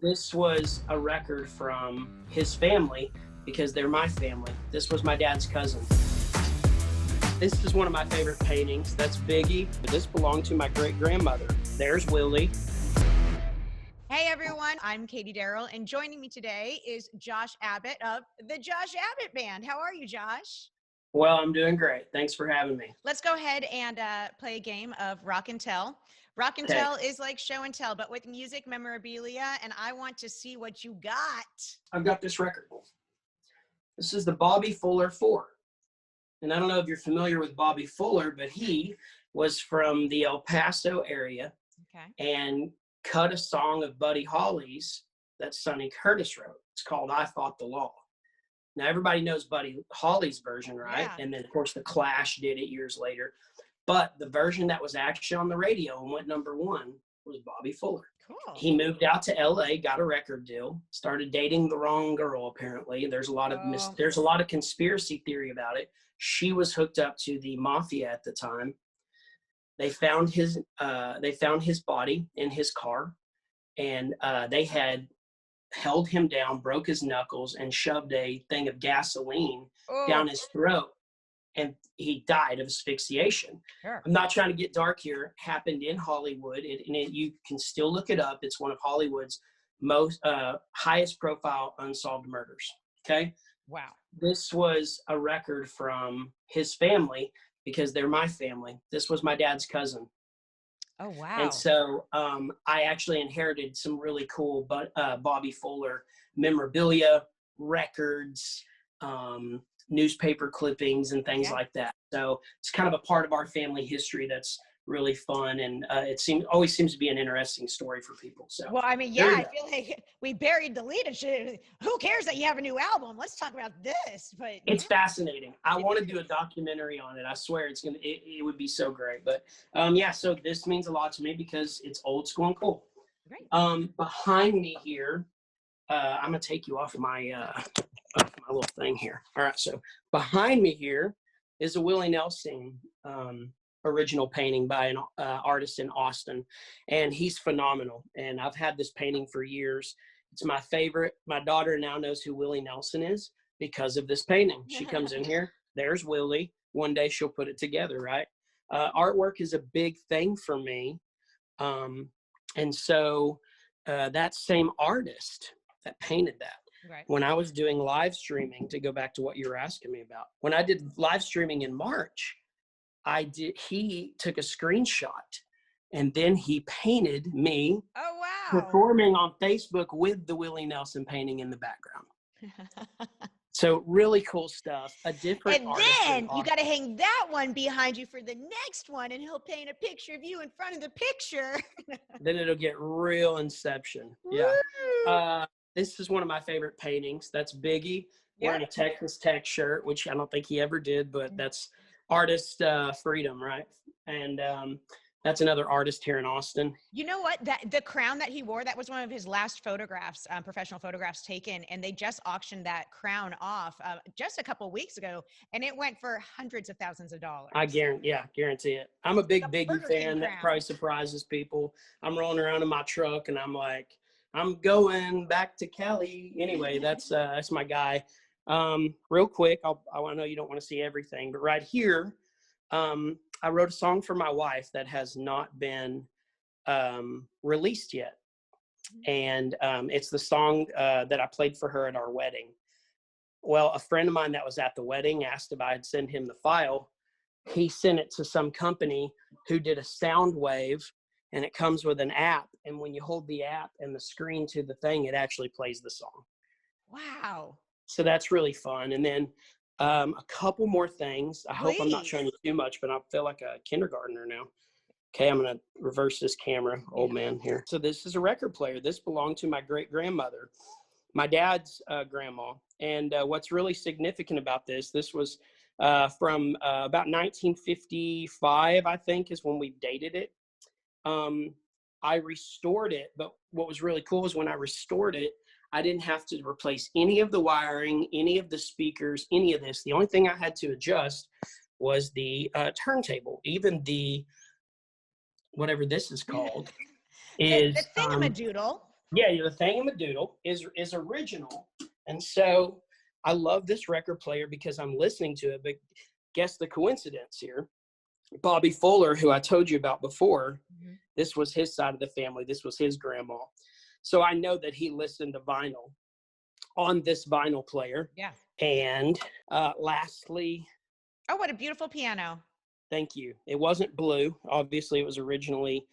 This was a record from his family because they're my family. This was my dad's cousin. This is one of my favorite paintings. That's Biggie. This belonged to my great-grandmother. There's Willie. Hey everyone, I'm Katie Darrell, and joining me today is Josh Abbott of the Josh Abbott Band. How are you, Josh? Well, I'm doing great. Thanks for having me. Let's go ahead and play a game of Rock and Tell. Rock and Okay. Tell is like show and tell, but with music memorabilia, and I want to see what you got. I've got this record. This is the Bobby Fuller 4. And I don't know if you're familiar with Bobby Fuller, but he was from the El Paso area and cut a song of Buddy Holly's that Sonny Curtis wrote. It's called I Fought the Law. Now, everybody knows Buddy Holly's version, right? Yeah. And then, of course, The Clash did it years later. But the version that was actually on the radio and went #1 was Bobby Fuller. Cool. He moved out to LA, got a record deal, started dating the wrong girl, apparently. There's a lot of conspiracy theory about it. She was hooked up to the mafia at the time. They found his body in his car, and they had held him down, broke his knuckles, and shoved a thing of gasoline down his throat, and he died of asphyxiation. Sure. I'm not trying to get dark here. Happened in Hollywood, you can still look it up. It's one of Hollywood's most highest profile unsolved murders. Okay. Wow. This was a record from his family because they're my family. This was my dad's cousin. Oh, wow. And so I actually inherited some really cool Bobby Fuller memorabilia, records, newspaper clippings, and things like that. So it's kind of a part of our family history that's really fun, and it always seems to be an interesting story for people. So, well, I mean, yeah, I feel like we buried the lead. Who cares that you have a new album? Let's talk about this. But it's fascinating. I want to do a documentary on it. I swear it would be so great. But so this means a lot to me because it's old school and cool. Great. Behind me here, I'm gonna take you off my little thing here. All right, so behind me here is a Willie Nelson original painting by an artist in Austin, and he's phenomenal. And I've had this painting for years. It's my favorite. My daughter now knows who Willie Nelson is because of this painting. She comes in here, there's Willie. One day she'll put it together, right? Artwork is a big thing for me. And so that same artist that painted that, when I was doing live streaming, to go back to what you were asking me about, when I did live streaming in March, he took a screenshot and then he painted me performing on Facebook with the Willie Nelson painting in the background. So really cool stuff. A different artist. And then you got to hang that one behind you for the next one, and he'll paint a picture of you in front of the picture. Then it'll get real Inception. Yeah. This is one of my favorite paintings. That's Biggie wearing a Texas Tech shirt, which I don't think he ever did, but that's artist freedom, right? And that's another artist here in Austin. You know what? The crown that he wore, that was one of his last photographs, professional photographs taken, and they just auctioned that crown off just a couple of weeks ago, and it went for hundreds of thousands of dollars. I guarantee it. I'm a big Biggie fan. That probably surprises people. I'm rolling around in my truck, and I'm like, I'm going back to Cali. Anyway, that's my guy. Real quick, I know you don't want to see everything, but right here, I wrote a song for my wife that has not been released yet. And it's the song that I played for her at our wedding. Well, a friend of mine that was at the wedding asked if I'd send him the file. He sent it to some company who did a sound wave, and it comes with an app. And when you hold the app and the screen to the thing, it actually plays the song. Wow. So that's really fun. And then a couple more things. I hope I'm not showing you too much, but I feel like a kindergartner now. Okay, I'm going to reverse this camera, old man here. So this is a record player. This belonged to my great-grandmother, my dad's grandma. And what's really significant about this was from about 1955, I think, is when we dated it. I restored it, but what was really cool is when I restored it, I didn't have to replace any of the wiring, any of the speakers, any of this. The only thing I had to adjust was the turntable. Even the, whatever this is called, is the thingamadoodle. Yeah, the Thingamadoodle is original, and so I love this record player because I'm listening to it. But guess the coincidence here. Bobby Fuller, who I told you about before, Mhm. this was his side of the family. This was his grandma. So I know that he listened to vinyl on this vinyl player. Yeah. And lastly, Oh, what a beautiful piano. thank you. It wasn't blue. Obviously, it was originally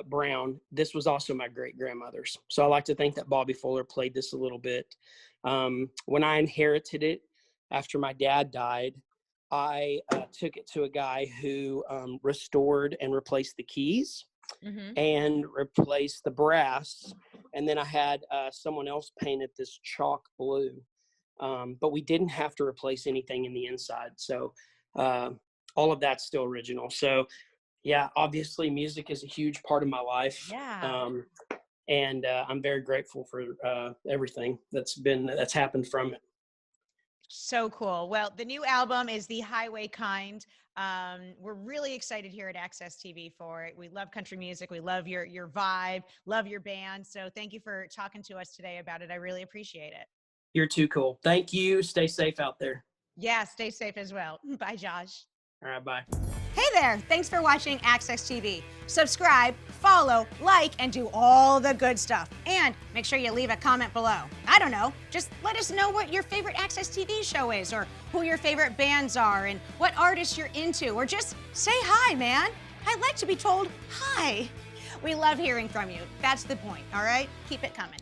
brown. This was also my great grandmother's. So I like to think that Bobby Fuller played this a little bit. When I inherited it after my dad died, I took it to a guy who restored and replaced the keys Hmm. and replaced the brass. And then I had someone else paint it this chalk blue. But we didn't have to replace anything in the inside. So all of that's still original. So yeah, obviously music is a huge part of my life. Yeah. And I'm very grateful for everything that's happened from it. So cool. Well, the new album is The Highway Kind. We're really excited here at Access TV for it. We love country music. We love your vibe, love your band. So thank you for talking to us today about it. I really appreciate it. You're too cool. Thank you. Stay safe out there. Yeah, stay safe as well. Bye, Josh. All right, bye. Hey there. Thanks for watching Access TV. Subscribe, follow, like, and do all the good stuff. And make sure you leave a comment below. I don't know, just let us know what your favorite Access TV show is, or who your favorite bands are, and what artists you're into, or just say hi, man. I like to be told hi. We love hearing from you. That's the point, all right? Keep it coming.